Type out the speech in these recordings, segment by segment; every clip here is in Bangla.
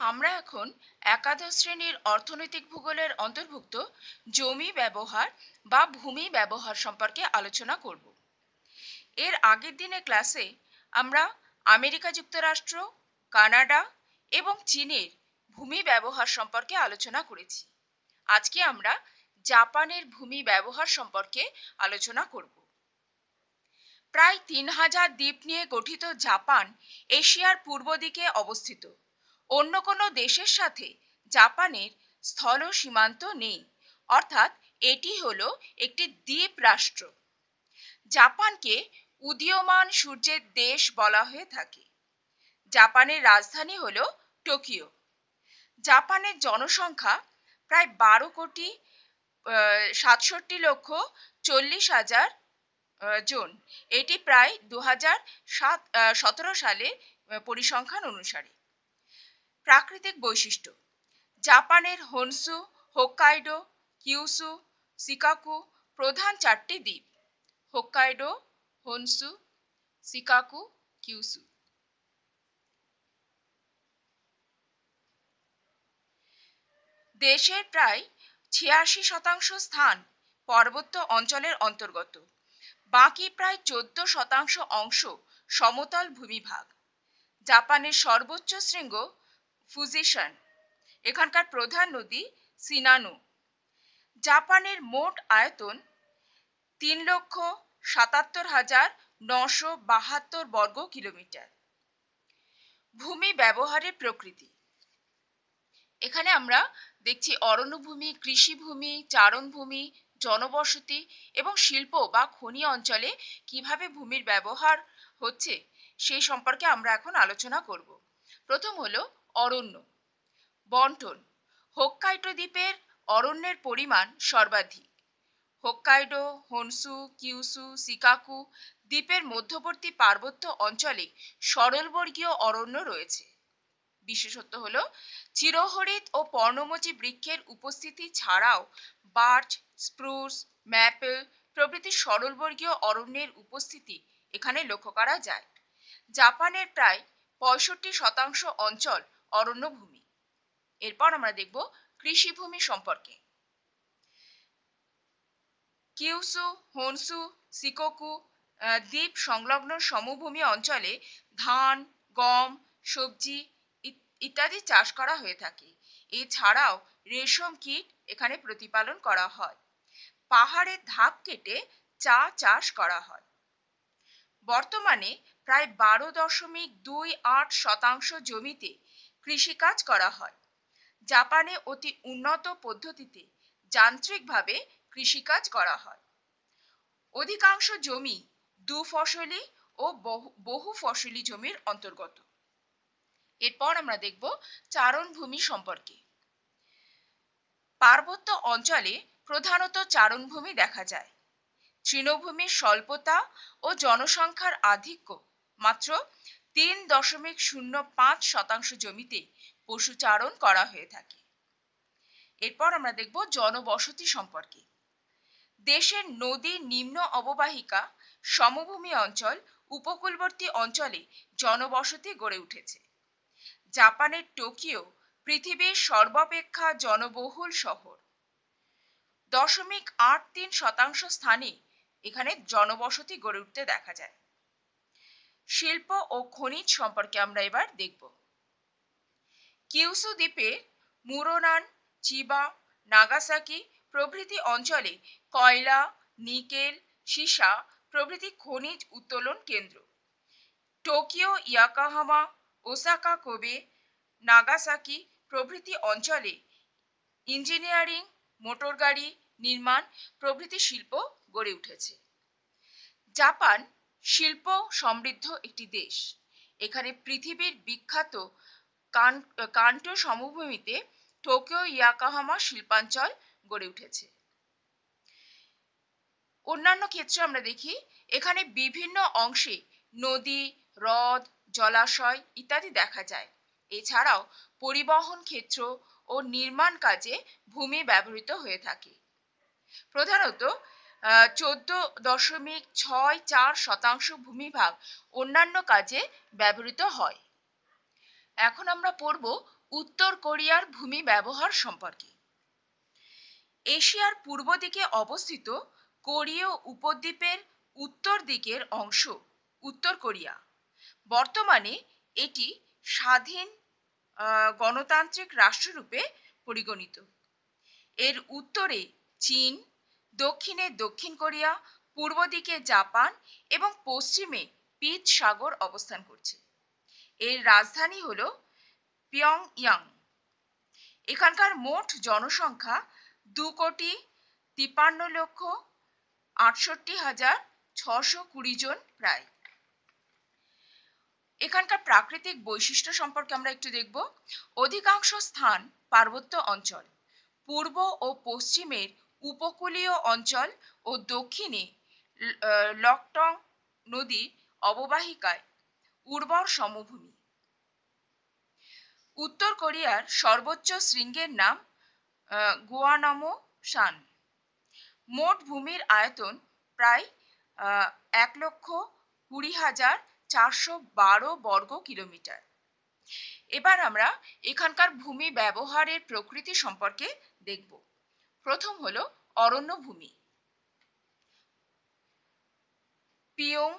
আমরা এখন একাদশ শ্রেণীর অর্থনৈতিক ভূগোলের অন্তর্ভুক্ত জমি ব্যবহার বা ভূমি ব্যবহার সম্পর্কে আলোচনা করব। এর আগের দিনে ক্লাসে আমরা আমেরিকা যুক্তরাষ্ট্র, কানাডা এবং চীনের ভূমি ব্যবহার সম্পর্কে আলোচনা করেছি। আজকে আমরা জাপানের ভূমি ব্যবহার সম্পর্কে আলোচনা করব। প্রায় ৩,০০০ দ্বীপ নিয়ে গঠিত জাপান এশিয়ার পূর্ব দিকে অবস্থিত। অন্য কোনো দেশের সাথে জাপানের স্থল সীমান্ত নেই, অর্থাৎ এটি হলো একটি দ্বীপ রাষ্ট্র। জাপানকে উদীয়মান সূর্যের দেশ বলা হয়ে থাকে। জাপানের রাজধানী হলো টোকিও। জাপানের জনসংখ্যা প্রায় ১২,৬৭,৪০,০০০ জন। এটি প্রায় ২০১৭ সালে পরিসংখ্যান অনুসারে। প্রাকৃতিক বৈশিষ্ট্য: জাপানের হোনসু, হোক্কাইডো, কিউসু, শিকাকু প্রধান চারটি দ্বীপ। Hokkaido, Honshu, Shikoku, Kyushu. দেশের প্রায় ৮৬% স্থান পার্বত্য অঞ্চলের অন্তর্গত। বাকি প্রায় ১৪% অংশ সমতল ভূমিভাগ। জাপানের সর্বোচ্চ শৃঙ্গ ফুজিশান। এখানকার প্রধান নদী সিনানু। জাপানের মোট আয়তন ৩,৭৭,৯৭২ বর্গ কিলোমিটার। ভূমি ব্যবহারের প্রকৃতি: এখানে আমরা দেখছি অরণ্যভূমি, কৃষিভূমি, চারণভূমি, জনবসতি এবং শিল্প বা খনি অঞ্চলে কিভাবে ভূমির ব্যবহার হচ্ছে সেই সম্পর্কে আমরা এখন আলোচনা করব। প্রথম হলো অরণ্য বন্টন। হোক্কাইডো দ্বীপের অরণ্যের পরিমাণ সর্বাধিক। হোক্কাইডো, হোনসু, কিউসু, শিকাকু দ্বীপের মধ্যবর্তী পার্বত্য অঞ্চলে সরলবর্গীয় অরণ্য রয়েছে। বিশেষত্ব হলো চিরহরিৎ ও পর্ণমোচী বৃক্ষের উপস্থিতি ছাড়াও বার্চ, স্প্রুস, ম্যাপল প্রভৃতি সরলবর্গীয় অরণ্যের উপস্থিতি এখানে লক্ষ্য করা যায়। জাপানের প্রায় ৬৫% অঞ্চল অরণ্যভূমি। এরপর আমরা দেখব কৃষিভূমি সম্পর্কে। কিউসু, হোনসু, শিকোকু দ্বীপ সংলগ্ন সমভূমি অঞ্চলে ধান, গম, সবজি ইত্যাদি চাষ করা হয়ে থাকে। এছাড়াও রেশম কীট এখানে প্রতিপালন করা হয়। পাহাড়ের ধাপ কেটে চা চাষ করা হয়। বর্তমানে প্রায় ১২,২৮% জমিতে কৃষিকাজ করা হয়। জাপানে অতি উন্নত পদ্ধতিতে যান্ত্রিকভাবে কৃষিকাজ করা হয়। অধিকাংশ জমি দুফসলি ও বহু ফসলি জমির অন্তর্গত। এরপর আমরা দেখব চারণভূমি সম্পর্কে। পার্বত্য অঞ্চলে প্রধানত চারণভূমি দেখা যায়। তৃণভূমির স্বল্পতা ও জনসংখ্যার আধিক্য মাত্র ৩,০৫% জমিতে পশুচারণ করা হয়ে থাকে। এরপর আমরা দেখব জনবসতি সম্পর্কে। দেশের নদী নিম্ন অববাহিকা, সমভূমি অঞ্চল, উপকূলবর্তী অঞ্চলে জনবসতি গড়ে উঠেছে। জাপানের টোকিও পৃথিবীর সর্বাপেক্ষা জনবহুল শহর। 0.83% স্থানে এখানে জনবসতি গড়ে উঠতে দেখা যায়। শিল্প ও খনিজ সম্পর্কে আমরা এবার দেখব। কিউসু দ্বীপে মুরোনান, চিবা, নাগাসাকি প্রভৃতি অঞ্চলে কয়লা, নিকেল, সীসা প্রভৃতি খনিজ উত্তোলন কেন্দ্র। টোকিও, ইয়াকাহামা, ওসাকা, কোবে, নাগাসাকি প্রভৃতি অঞ্চলে ইঞ্জিনিয়ারিং, মোটরগাড়ি নির্মাণ প্রভৃতি শিল্প গড়ে উঠেছে। জাপান শিল্প সমৃদ্ধ একটি দেশ। এখানে পৃথিবীর বিখ্যাত কান্টো সমভূমিতে টোকিও ইয়াকাহামা শিল্পাঞ্চল গড়ে উঠেছে। অন্যান্য ক্ষেত্রে আমরা দেখি এখানে বিভিন্ন অংশে নদী, হ্রদ, জলাশয় ইত্যাদি দেখা যায়। এছাড়াও পরিবহন ক্ষেত্র ও নির্মাণ কাজে ভূমি ব্যবহৃত হয়ে থাকে। প্রধানত 14.64% ভূমিভাগ অন্যান্য কাজে ব্যবহৃত হয়। এখন আমরা পড়ব উত্তর কোরিয়ার ভূমি ব্যবহার সম্পর্কে। এশিয়ার পূর্ব দিকে অবস্থিত কোরীয় উপদ্বীপের উত্তর দিকের অংশ উত্তর কোরিয়া। বর্তমানে এটি স্বাধীন গণতান্ত্রিক রাষ্ট্ররূপে পরিগণিত। এর উত্তরে চীন, দক্ষিণে দক্ষিণ কোরিয়া, পূর্ব দিকে জাপান এবং পশ্চিমে পিচ সাগর অবস্থান করছে। এর রাজধানী হল পিয়ংইয়াং। এখানকার মোট জনসংখ্যা 2,53,68,620 জন প্রায়। এখানকার প্রাকৃতিক বৈশিষ্ট্য সম্পর্কে আমরা একটু দেখব। অধিকাংশ স্থান পার্বত্য অঞ্চল, পূর্ব ও পশ্চিমের উপকূলীয় অঞ্চল ও দক্ষিণে লকটং নদী অববাহিকায় উর্বর সমভূমি। উত্তর কোরিয়ার সর্বোচ্চ শৃঙ্গের নাম গোয়ানামো শান। মোট ভূমির আয়তন প্রায় 1,20,412 বর্গ কিলোমিটার। এবার আমরা এখানকার ভূমি ব্যবহারের প্রকৃতি সম্পর্কে দেখব। প্রথম হলো অরণ্য ভূমি। পিয়ং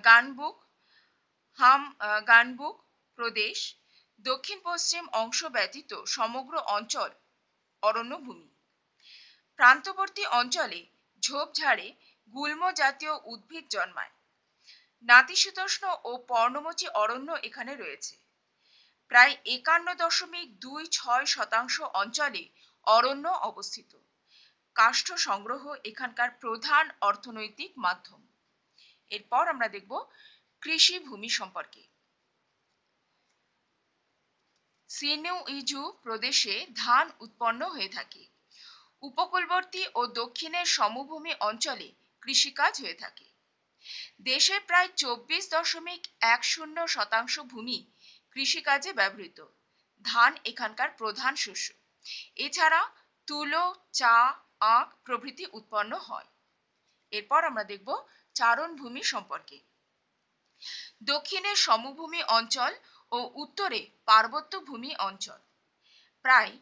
গানবুক গানবুক প্রদেশ দক্ষিণ পশ্চিম অংশ ব্যতীত সমগ্র অঞ্চল অরণ্যভূমি। প্রান্তবর্তী অঞ্চলে ঝোপঝাড়ে গুল্ম জাতীয় উদ্ভিদ জন্মায়। নাতিশীতোষ্ণ ও পর্ণমোচী অরণ্য এখানে রয়েছে। প্রায় 51.26% অঞ্চলে অরণ্য অবস্থিত। কাষ্ঠ সংগ্রহ এখানকার প্রধান অর্থনৈতিক মাধ্যম। এরপর আমরা দেখব কৃষি ভূমি সম্পর্কে। সিনুইজু প্রদেশে ধান উৎপন্ন হয়ে থাকে। উপকূলবর্তী ও দক্ষিণের সমভূমি অঞ্চলে কৃষিকাজ হয়ে থাকে। দেশের প্রায় 24.10% ভূমি কৃষিকাজে ব্যবহৃত। ধান এখানকার প্রধান শস্য। এছাড়া তুলো, চা, আখ প্রভৃতি উৎপন্ন হয়। এরপর আমরা দেখব চারণভূমি সম্পর্কে। দক্ষিণের সমভূমি অঞ্চল ও উত্তরে পার্বত্য ভূমি অঞ্চল। প্রায়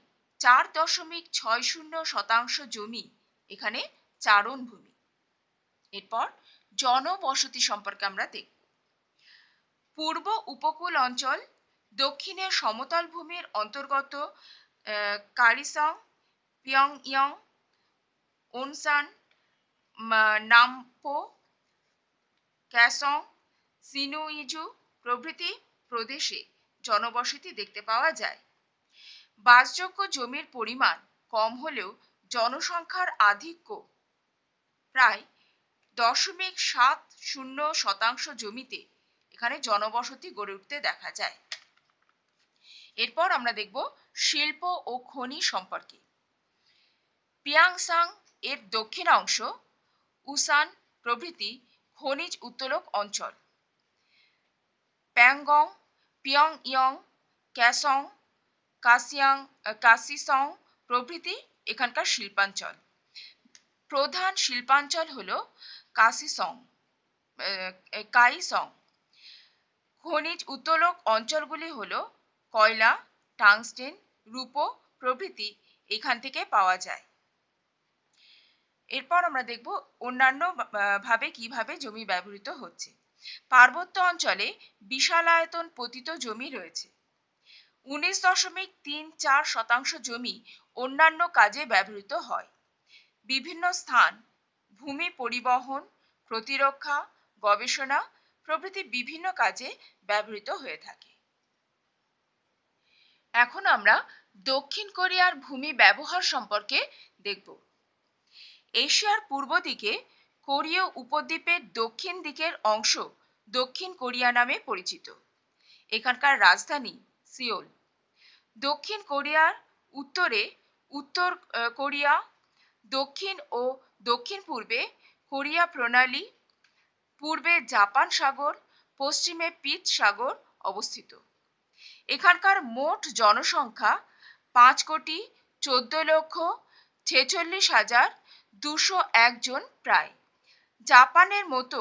4.60% জমি এখানে চারণভূমি। এরপর জনবসতি সম্পর্কে আমরা দেখব। পূর্ব উপকূল অঞ্চল, দক্ষিণের সমতল ভূমির অন্তর্গত কারিসং, পিয়ংইয়ং, ওনসান, নামপো, ক্যাসং, সিনুইজু প্রভৃতি প্রদেশে জনবসতি দেখতে পাওয়া যায়। বাসযোগ্য জমির পরিমাণ কম হলেও জনসংখ্যার আধিক্য প্রায় 0.70% জমিতে এখানে জনবসতি গড়ে উঠতে দেখা যায়। এরপর আমরা দেখব শিল্প ও খনি সম্পর্কে। পিয়াংসাং এর দক্ষিণাংশ, উসান প্রভৃতি খনিজ উত্তোলক অঞ্চল। প্যাংগং, পিয়ংইয়ং, ক্যাসং, কাসিসং প্রভৃতি এখানকার শিল্পাঞ্চল। প্রধান শিল্পাঞ্চল হল কাইসং। খনিজ উত্তোলক অঞ্চলগুলি হল কয়লা, টাংস্টেন, রূপো প্রভৃতি এখান থেকে পাওয়া যায়। এরপর আমরা দেখব অন্যান্য ভাবে কিভাবে জমি ব্যবহৃত হচ্ছে। পার্বত্য অঞ্চলে বিশালায়তন পতিত জমি রয়েছে। 19.34% জমি অন্যান্য কাজে ব্যবহৃত হয়। বিভিন্ন স্থান ভূমি পরিবহন, প্রতিরক্ষা, গবেষণা প্রভৃতি বিভিন্ন কাজে ব্যবহৃত হয়ে থাকে। এখন আমরা দক্ষিণ কোরিয়ার ভূমি ব্যবহার সম্পর্কে দেখব। এশিয়ার পূর্ব দিকে কোরীয় উপদ্বীপের দক্ষিণ দিকের অংশ দক্ষিণ কোরিয়া নামে পরিচিত। এখানকার রাজধানী সিওল। দক্ষিণ কোরিয়ার উত্তরে উত্তর কোরিয়া, দক্ষিণ ও দক্ষিণ পূর্বে কোরিয়া প্রণালী, পূর্বে জাপান সাগর, পশ্চিমে পিচ সাগর অবস্থিত। এখানকার মোট জনসংখ্যা 5,14,46,201 জন প্রায়। জাপানের মতো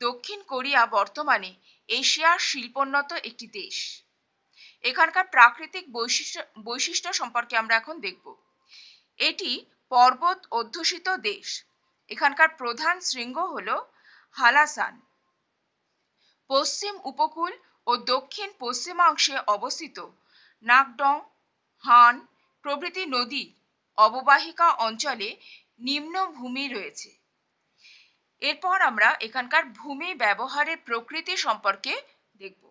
দক্ষিণ কোরিয়া বর্তমানে এশিয়ার শিল্পোন্নত একটি দেশ। এখানকার প্রাকৃতিক বৈশিষ্ট্য সম্পর্কে আমরা এখন দেখব। এটি পর্বত অধ্যুষিত দেশ। এখানকার প্রধান শৃঙ্গ হলো হালাসান। পশ্চিম উপকূল ও দক্ষিণ পশ্চিমাংশে অবস্থিত নাকডং, হান প্রভৃতি নদী অববাহিকা অঞ্চলে নিম্নভূমি রয়েছে। এরপর আমরা এখানকার ভূমি ব্যবহারের প্রকৃতি সম্পর্কে দেখব।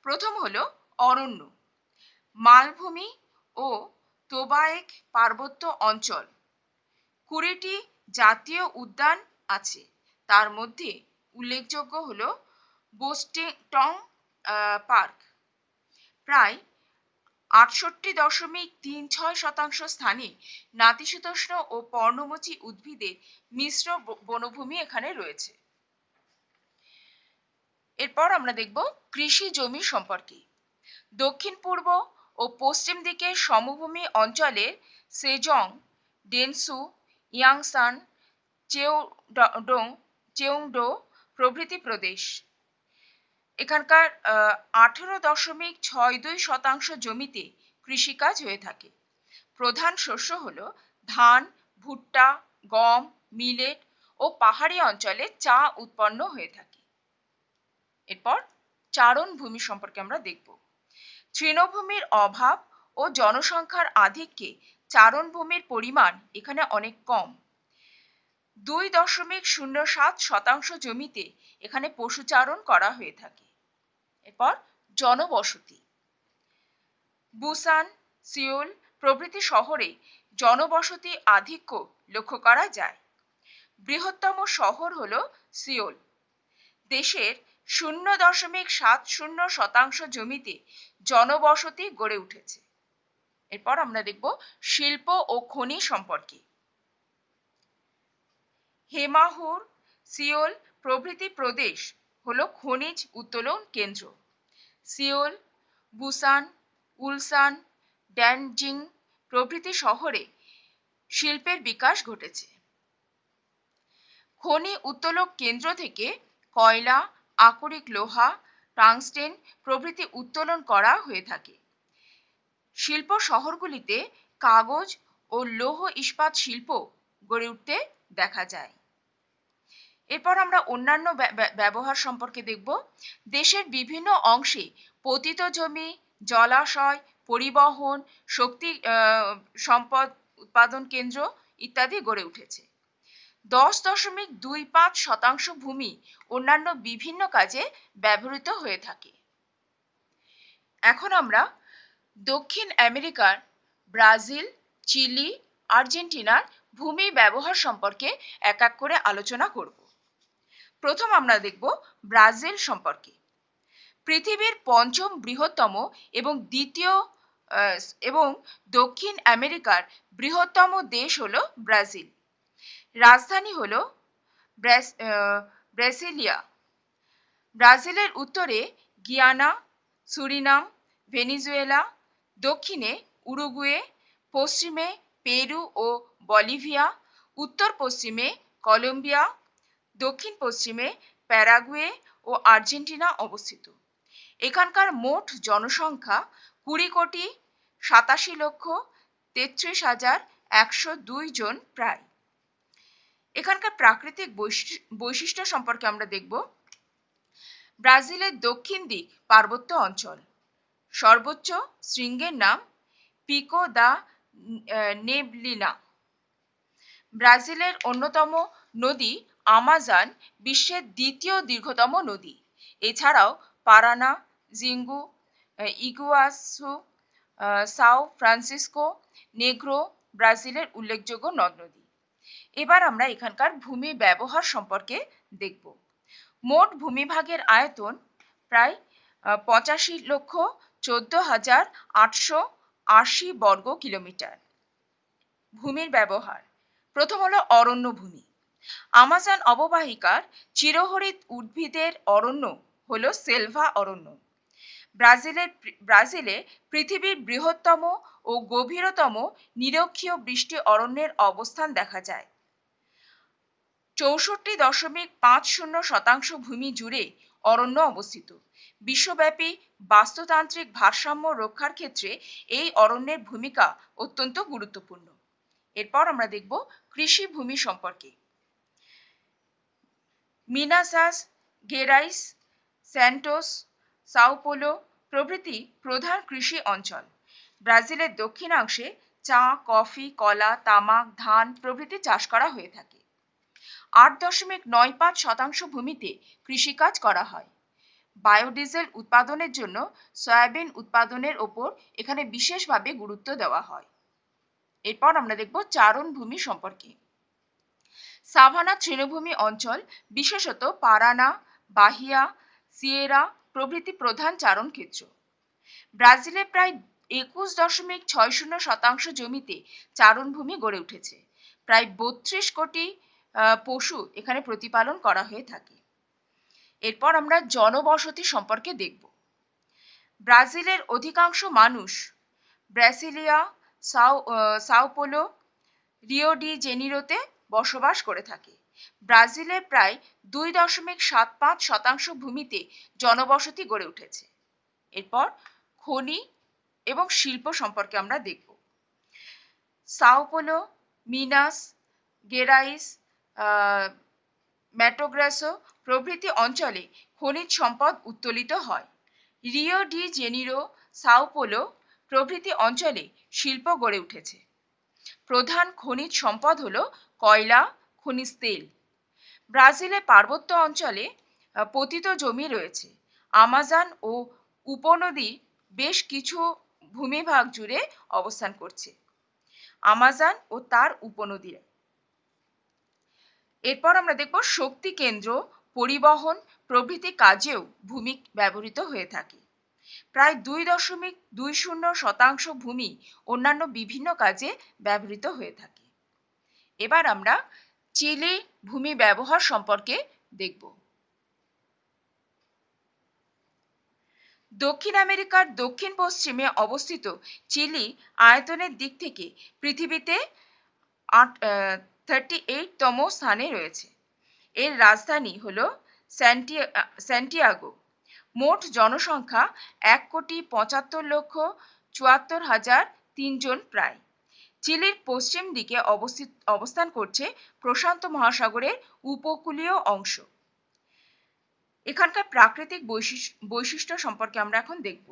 প্রথম হলো অরণ্য, মালভূমি ও তোবায়েক পার্বত্য অঞ্চল। 20টি জাতীয় উদ্যান আছে, তার মধ্যে উল্লেখযোগ্য হলো বোস্টেটং পার্ক। প্রায় 68.36% স্থানে নাতিশীতোষ্ণ ও পর্ণমোচী উদ্ভিদের মিশ্র বনভূমি এখানে রয়েছে। এরপর আমরা দেখব কৃষি জমি সম্পর্কে। দক্ষিণ পূর্ব ও পশ্চিম দিকে সমভূমি অঞ্চলে সেজং, ডেনসু, ইয়াংসান, চেউংডো প্রভৃতি প্রদেশ। এখানকার 18.62% জমিতে কৃষিকাজ হয়ে থাকে। প্রধান শস্য হলো ধান, ভুট্টা, গম, মিলেট ও পাহাড়ি অঞ্চলে চা উৎপন্ন হয়ে থাকে। এরপর চারণ ভূমি সম্পর্কে আমরা দেখব। তৃণভূমির অভাব ও জনসংখ্যার আধিক্যে চারণভূমির পরিমাণ এখানে অনেক কম। 2.07% জমিতে এখানে পশুচারণ করা হয়ে থাকে। এরপর জনবসতি। বুসান, সিওল প্রভৃতি শহরে জনবসতি আধিক্য লক্ষ্য করা যায়। বৃহত্তম শহর হলো সিওল। দেশের 0.70% জমিতে জনবসতি গড়ে উঠেছে। এরপর আমরা দেখব শিল্প ও খনি সম্পর্কে। হেমাহুর, সিওল প্রভৃতি প্রদেশ হলো খনিজ উত্তোলন কেন্দ্র। সিওল, বুসান, উলসান, ড্যানজিং প্রভৃতি শহরে শিল্পের বিকাশ ঘটেছে। খনি উত্তোলক কেন্দ্র থেকে কয়লা, আকরিক লোহা, টাংস্টেন প্রভৃতি উত্তোলন করা হয়ে থাকে। শিল্প শহরগুলিতে কাগজ ও লৌহ ইস্পাত শিল্প গড়ে উঠতে দেখা যায়। এরপর আমরা অন্যান্য ব্যবহার সম্পর্কে দেখব। দেশের বিভিন্ন অংশে পতিত জমি, জলাশয়, পরিবহন, শক্তি সম্পদ উৎপাদন কেন্দ্র ইত্যাদি গড়ে উঠেছে। 10.25% ভূমি অন্যান্য বিভিন্ন কাজে ব্যবহৃত হয়ে থাকে। এখন আমরা দক্ষিণ আমেরিকার ব্রাজিল, চিলি, আর্জেন্টিনার ভূমি ব্যবহার সম্পর্কে এক এক করে আলোচনা করব। প্রথম আমরা দেখব ব্রাজিল সম্পর্কে। পৃথিবীর পঞ্চম বৃহত্তম এবং দক্ষিণ আমেরিকার বৃহত্তম দেশ হলো ব্রাজিল। রাজধানী হলো ব্রাসিলিয়া। ব্রাজিলের উত্তরে গিয়ানা, সুরিনাম, ভেনিজুয়েলা, দক্ষিণে উরুগুয়ে, পশ্চিমে পেরু ও বলিভিয়া, উত্তর পশ্চিমে কলম্বিয়া, দক্ষিণ পশ্চিমে প্যারাগুয়ে ও আর্জেন্টিনা অবস্থিত। এখানকার মোট জনসংখ্যা 20,87,33,102 জন প্রায়। এখানকার প্রাকৃতিক বৈশিষ্ট্য সম্পর্কে আমরা দেখব। ব্রাজিলের দক্ষিণ দিক পার্বত্য অঞ্চল। সর্বোচ্চ শৃঙ্গের নাম পিকো দা নেবলিনা। ব্রাজিলের অন্যতম নদী আমাজন বিশ্বের দ্বিতীয় দীর্ঘতম নদী। এছাড়াও পারানা, জিঙ্গু, ইগুয়াসু, সাও ফ্রান্সিসকো, নেগ্রো ব্রাজিলের উল্লেখযোগ্য নদ নদী। এবার আমরা এখানকার ভূমি ব্যবহার সম্পর্কে দেখব। মোট ভূমিভাগের আয়তন প্রায় 85,14,880 বর্গ কিলোমিটার। ভূমির ব্যবহার। প্রথম হলো অরণ্য ভূমি। আমাজন অববাহিকার চিরহরিৎ উদ্ভিদের অরণ্য হলো সেলভা অরণ্য। ব্রাজিলে পৃথিবীর বৃহত্তম ও গভীরতম নিরক্ষীয় বৃষ্টি অরণ্যের অবস্থান দেখা যায়। 64.50% ভূমি জুড়ে অরণ্য অবস্থিত। বিশ্বব্যাপী বাস্তুতান্ত্রিক ভারসাম্য রক্ষার ক্ষেত্রে এই অরণ্যের ভূমিকা অত্যন্ত গুরুত্বপূর্ণ। এরপর আমরা দেখব কৃষি ভূমি সম্পর্কে। মিনাসাস গেরাইস, স্যান্টোস, সাও পোলো প্রভৃতি প্রধান কৃষি অঞ্চল। ব্রাজিলের দক্ষিণাংশে চা, কফি, কলা, তামাক, ধান প্রভৃতি চাষ করা হয়ে থাকে। 8.95% ভূমিতে কৃষিকাজ করা হয়। বায়োডিজেল উৎপাদনের জন্য সয়াবিন উৎপাদনের ওপর এখানে বিশেষভাবে গুরুত্ব দেওয়া হয়। এরপর আমরা দেখব চারণ ভূমি সম্পর্কে। সাভানা তৃণভূমি অঞ্চল, বিশেষত পারানা, বাহিয়া, সিয়েরা প্রভৃতি প্রধান চারণ ক্ষেত্র। ব্রাজিলে প্রায় 21.60% জমিতে চারণভূমি গড়ে উঠেছে। প্রায় 32 কোটি পশু এখানে প্রতিপালন করা হয়ে থাকে। এরপর আমরা জনবসতি সম্পর্কে দেখব। ব্রাজিলের অধিকাংশ মানুষ Brasilia, Sao Paulo, Rio de জেনিরোতে বসবাস করে থাকে। ব্রাজিলে প্রায় 2.75% ভূমিতে জনবসতি গড়ে উঠেছে। এরপর খনি এবং শিল্প সম্পর্কে আমরা দেখব। সাও পোলো, মিনাস গেরাইস, ম্যাটোগ্রাসো প্রভৃতি অঞ্চলে খনিজ সম্পদ উত্তোলিত হয়। Rio de Janeiro, Sao polo প্রভৃতি অঞ্চলে শিল্প গড়ে উঠেছে। প্রধান খনিজ সম্পদ হল কয়লা, খনিজ তেল। ব্রাজিলে পার্বত্য অঞ্চলে পতিত জমি রয়েছে। আমাজন ও উপনদী বেশ কিছু ভূমিভাগ জুড়ে অবস্থান করছে। আমাজন ও তার উপনদীরা। এরপর আমরা দেখব শক্তি কেন্দ্র, পরিবহন প্রভৃতি কাজেও ভূমি ব্যবহৃত হয়ে থাকে। প্রায় 2.20% ভূমি অন্যান্য বিভিন্ন কাজে ব্যবহৃত হয়ে থাকে। এবার আমরা চিলি ভূমি ব্যবহার সম্পর্কে দেখব। দক্ষিণ আমেরিকার দক্ষিণ পশ্চিমে অবস্থিত চিলি আয়তনের দিক থেকে পৃথিবীতে 38তম স্থানে রয়েছে। এর রাজধানী হল স্যান্টিয়াগো। মোট জনসংখ্যা 1,75,74,003 জন প্রায়। চিলির পশ্চিম দিকে অবস্থান করছে প্রশান্ত মহাসাগরের উপকূলীয় অংশ। এখানকার প্রাকৃতিক বৈশিষ্ট্য সম্পর্কে আমরা এখন দেখব।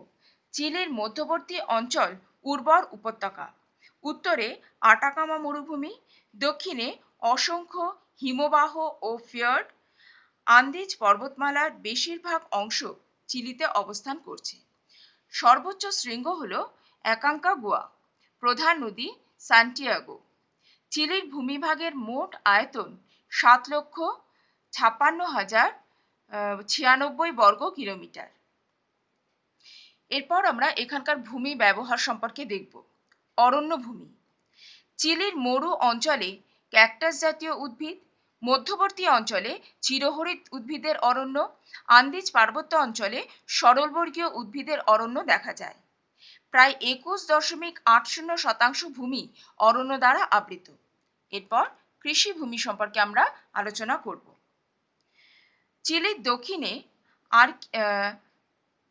চিলির মধ্যবর্তী অঞ্চল উর্বর উপত্যকা, উত্তরে আটাকামা মরুভূমি, দক্ষিণে অসংখ্য হিমবাহ ও ফিয়র্ড। আন্দিজ পর্বতমালার বেশিরভাগ অংশ চিলিতে অবস্থান করছে। সর্বোচ্চ শৃঙ্গ হল অ্যাকাঙ্কাগুয়া। প্রধান নদী সান্টিয়াগো। চিলির ভূমিভাগের মোট আয়তন 7,56,096 বর্গ কিলোমিটার। এরপর আমরা এখানকার ভূমি ব্যবহার সম্পর্কে দেখব। অরণ্য ভূমি। চিলির মরু অঞ্চলে ক্যাকটাস জাতীয় উদ্ভিদ, মধ্যবর্তী অঞ্চলে চিরহরিৎ উদ্ভিদের অরণ্য, আন্দিজ পার্বত্য অঞ্চলে সরলবর্গীয় উদ্ভিদের অরণ্য দেখা যায়। প্রায় 21.80% ভূমি অরণ্য দ্বারা আবৃত। এরপর কৃষি ভূমি সম্পর্কে আমরা আলোচনা করব। চিলির দক্ষিণে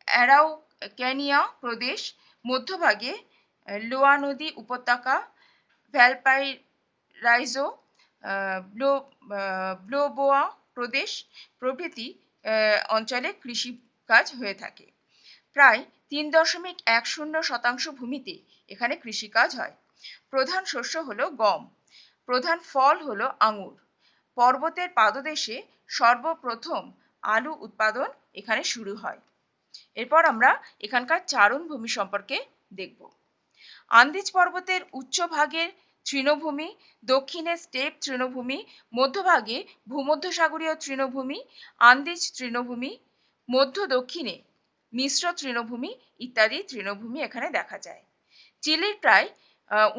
অ্যারাউক্যানিয়া প্রদেশ, মধ্যভাগে লোয়া নদী উপত্যকা, ভ্যালপারাইজো, ব্লোবোয়া প্রদেশ প্রভৃতি অঞ্চলে কৃষিকাজ হয়ে থাকে। প্রায় 3.10% ভূমিতে এখানে কৃষিকাজ হয়। প্রধান শস্য হলো গম। প্রধান ফল হলো আঙুর। পর্বতের পাদদেশে সর্বপ্রথম আলু উৎপাদন এখানে শুরু হয়। এরপর আমরা এখানকার চারণ ভূমি সম্পর্কে দেখব। আন্দিজ পর্বতের উচ্চভাগের তৃণভূমি, দক্ষিণে স্টেপ তৃণভূমি, মধ্যভাগে ভূমধ্যসাগরীয় তৃণভূমি, আন্দিজ তৃণভূমি, মধ্য দক্ষিণে মিশ্র তৃণভূমি ইত্যাদি তৃণভূমি এখানে দেখা যায়। চিলির প্রায়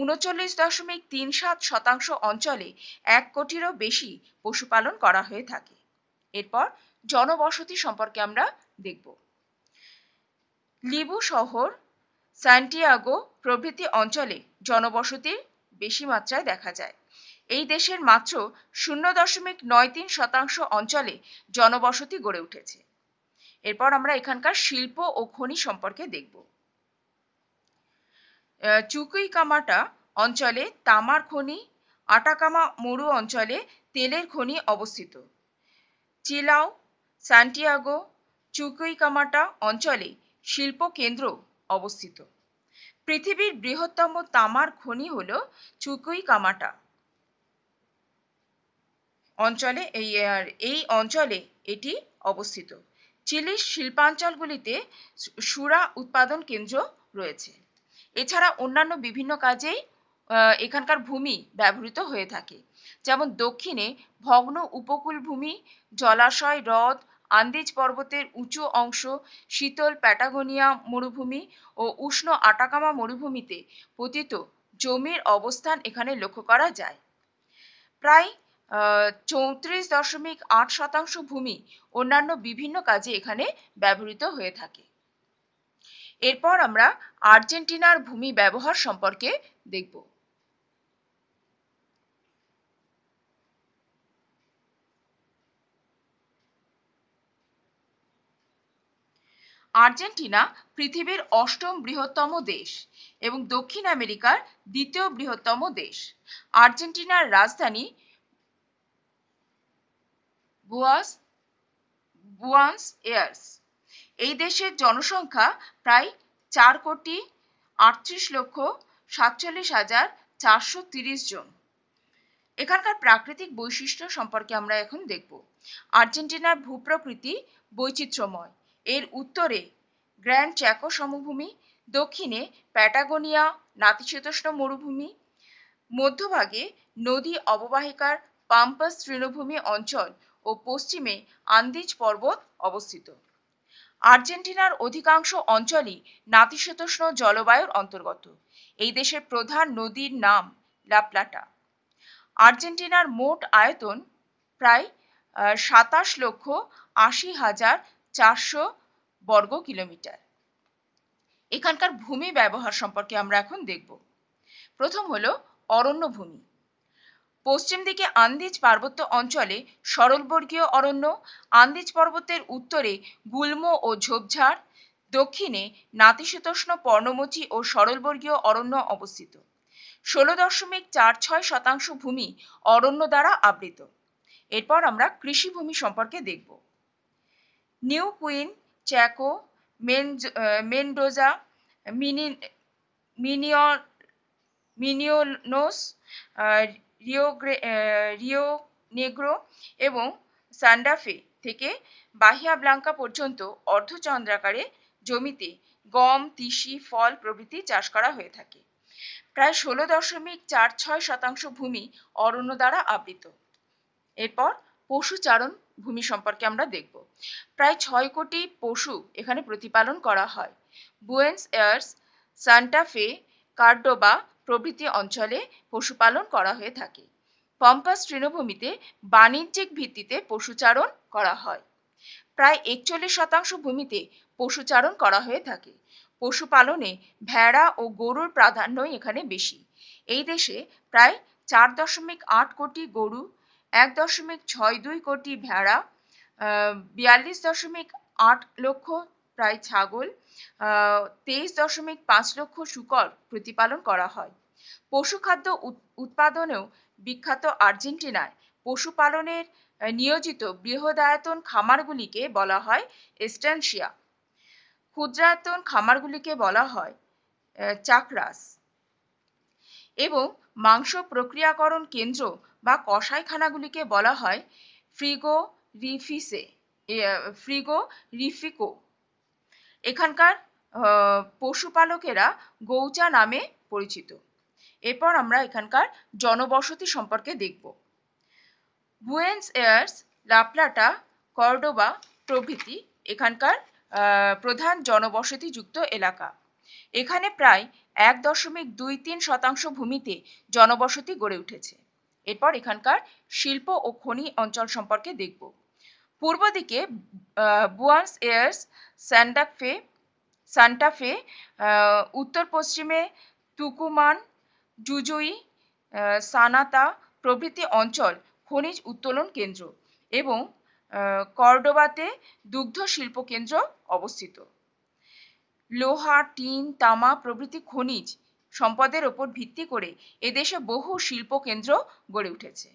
39.37% অঞ্চলে 1 কোটিরও বেশি পশুপালন করা হয়ে থাকে। এরপর জনবসতি সম্পর্কে আমরা দেখব। লিবু শহর, সান্টিয়াগো প্রভৃতি অঞ্চলে জনবসতির বেশি মাত্রায় দেখা যায়। এই দেশের মাত্র 0.93% অঞ্চলে জনবসতি গড়ে উঠেছে। এরপর আমরা এখানকার শিল্প ও খনি সম্পর্কে দেখব। চুকুইকামাটা অঞ্চলে তামার খনি, আটাকামা মরু অঞ্চলে তেলের খনি অবস্থিত। চিলাও, সান্টিয়াগো, চুকুইকামাটা অঞ্চলে শিল্প কেন্দ্র অবস্থিত। পৃথিবীর বৃহত্তম তামার খনি হল চুকুইকামাটা অঞ্চলে। এই অঞ্চলে এটি অবস্থিত। চিলির শিল্পাঞ্চলগুলিতে সুরা উৎপাদন কেন্দ্র রয়েছে। এছাড়া অন্যান্য বিভিন্ন কাজেই এখানকার ভূমি ব্যবহৃত হয়ে থাকে। যেমন দক্ষিণে ভগ্ন উপকূল ভূমি, জলাশয়, হ্রদ, আন্দিজ পর্বতের উঁচু অংশ, শীতল প্যাটাগোনিয়া মরুভূমি ও উষ্ণ আটাকামা মরুভূমিতে পতিত জমির অবস্থান এখানে লক্ষ্য করা যায়। প্রায় 34.8% ভূমি অন্যান্য বিভিন্ন কাজে এখানে ব্যবহৃত হয়ে থাকে। এরপর আমরা আর্জেন্টিনার ভূমি ব্যবহার সম্পর্কে দেখব। আর্জেন্টিনা পৃথিবীর 8ম বৃহত্তম দেশ এবং দক্ষিণ আমেরিকার 2য় বৃহত্তম দেশ। আর্জেন্টিনার রাজধানী বুয়ানস এয়ার্স। এই দেশের জনসংখ্যা প্রায় 4,38,47,430 জন। এখানকার প্রাকৃতিক বৈশিষ্ট্য সম্পর্কে আমরা এখন দেখব। আর্জেন্টিনার ভূপ্রকৃতি বৈচিত্র্যময়। এর উত্তরে গ্র্যান্ড চ্যাকো সমভূমি, দক্ষিণে প্যাটাগোনিয়া নাতিশীতোষ্ণ মরুভূমি, মধ্যভাগে নদী অববাহিকার পাম্পাস তৃণভূমি অঞ্চল ও পশ্চিমে আন্দিজ পর্বত অবস্থিত। আর্জেন্টিনার অধিকাংশ অঞ্চলই নাতিশীতোষ্ণ জলবায়ুর অন্তর্গত। এই দেশের প্রধান নদীর নাম লা প্লাটা। আর্জেন্টিনার মোট আয়তন প্রায় 27,80,400 বর্গ কিলোমিটার। এখানকার ভূমি ব্যবহার সম্পর্কে আমরা এখন দেখব। প্রথম হলো অরণ্যভূমি। পশ্চিম দিকে আন্দিজ পার্বত্য অঞ্চলে সরলবর্গীয় অরণ্য, আন্দিজ পর্বতের উত্তরে গুল্ম ও ঝোপঝাড়, দক্ষিণে নাতিশীতোষ্ণ পর্ণমোচী ও সরলবর্গীয় অরণ্য অবস্থিত। 16.46% ভূমি অরণ্য দ্বারা আবৃত। এরপর আমরা কৃষিভূমি সম্পর্কে দেখব। Neuquen, Chaco, Mendoza, Misiones, Rio Negro এবং সান্ডাফে থেকে বাহিয়া ব্লাঙ্কা পর্যন্ত অর্ধচন্দ্রাকারে জমিতে গম, তিসি, ফল প্রভৃতি চাষ করা হয়ে থাকে। প্রায় 16.46% ভূমি অরণ্য দ্বারা আবৃত। এরপর পশুচারণ ভূমি সম্পর্কে আমরা দেখব। প্রায় 6 কোটি পশু এখানে প্রতিপালন করা হয়। বুয়েন্স এয়ার্স, সান্টা ফে, কার্ডোবা প্রভৃতি অঞ্চলে পশুপালন করা হয়ে থাকে। পম্পাস তৃণভূমিতে বাণিজ্যিক ভিত্তিতে পশুচারণ করা হয়। প্রায় 41% ভূমিতে পশুচারণ করা হয়ে থাকে। পশুপালনে ভেড়া ও গরুর প্রাধান্যই এখানে বেশি। এই দেশে প্রায় 4.8 কোটি গরু, 1.62 কোটি ভেড়া, 42.8 লক্ষ প্রায় ছাগল, 23.5 লক্ষ শূকর প্রতিপালন করা হয়। পশুখাদ্য উৎপাদনেও বিখ্যাত আর্জেন্টিনায় পশুপালনের নিয়োজিত বৃহদায়তন খামারগুলিকে বলা হয় এস্টেনশিয়া। ক্ষুদ্রায়তন খামারগুলিকে বলা হয় চাকরাস এবং মাংস প্রক্রিয়াকরণ কেন্দ্র বা কসাইখানাগুলিকে বলা হয় ফ্রিগোরিফিকো। এখানকার পশুপালকেরা গৌচা নামে পরিচিত। এরপর আমরা এখানকার জনবসতি সম্পর্কে দেখব। বুয়েন্স এয়ার্স, লা প্লাটা, কর্ডোবা প্রভৃতি এখানকার প্রধান জনবসতিযুক্ত এলাকা। এখানে প্রায় 1.23% ভূমিতে জনবসতি গড়ে উঠেছে। এরপর এখানকার শিল্প ও খনি অঞ্চল সম্পর্কে দেখব। পূর্ব দিকে বুয়েন্স এয়ার্স, সান্টা ফে, উত্তর পশ্চিমে তুকুমান, জুজুই, সানাতা প্রভৃতি অঞ্চল খনিজ উত্তোলন কেন্দ্র এবং কর্ডোবাতে দুগ্ধ শিল্প কেন্দ্র অবস্থিত। লোহা, টিন, তামা প্রভৃতি খনিজ সম্পদের ওপর ভিত্তি করে এদেশে বহু শিল্প কেন্দ্র গড়ে উঠেছে।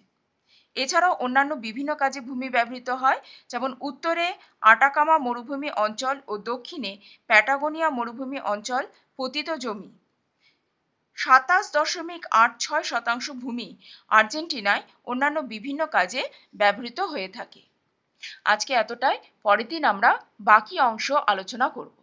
এছাড়াও অন্যান্য বিভিন্ন কাজে ভূমি ব্যবহৃত হয়, যেমন উত্তরে আটাকামা মরুভূমি অঞ্চল ও দক্ষিণে প্যাটাগোনিয়া মরুভূমি অঞ্চল পতিত জমি। 27.86% ভূমি আর্জেন্টিনায় অন্যান্য বিভিন্ন কাজে ব্যবহৃত হয়ে থাকে। আজকে এতটাই, পরের দিন আমরা বাকি অংশ আলোচনা করব।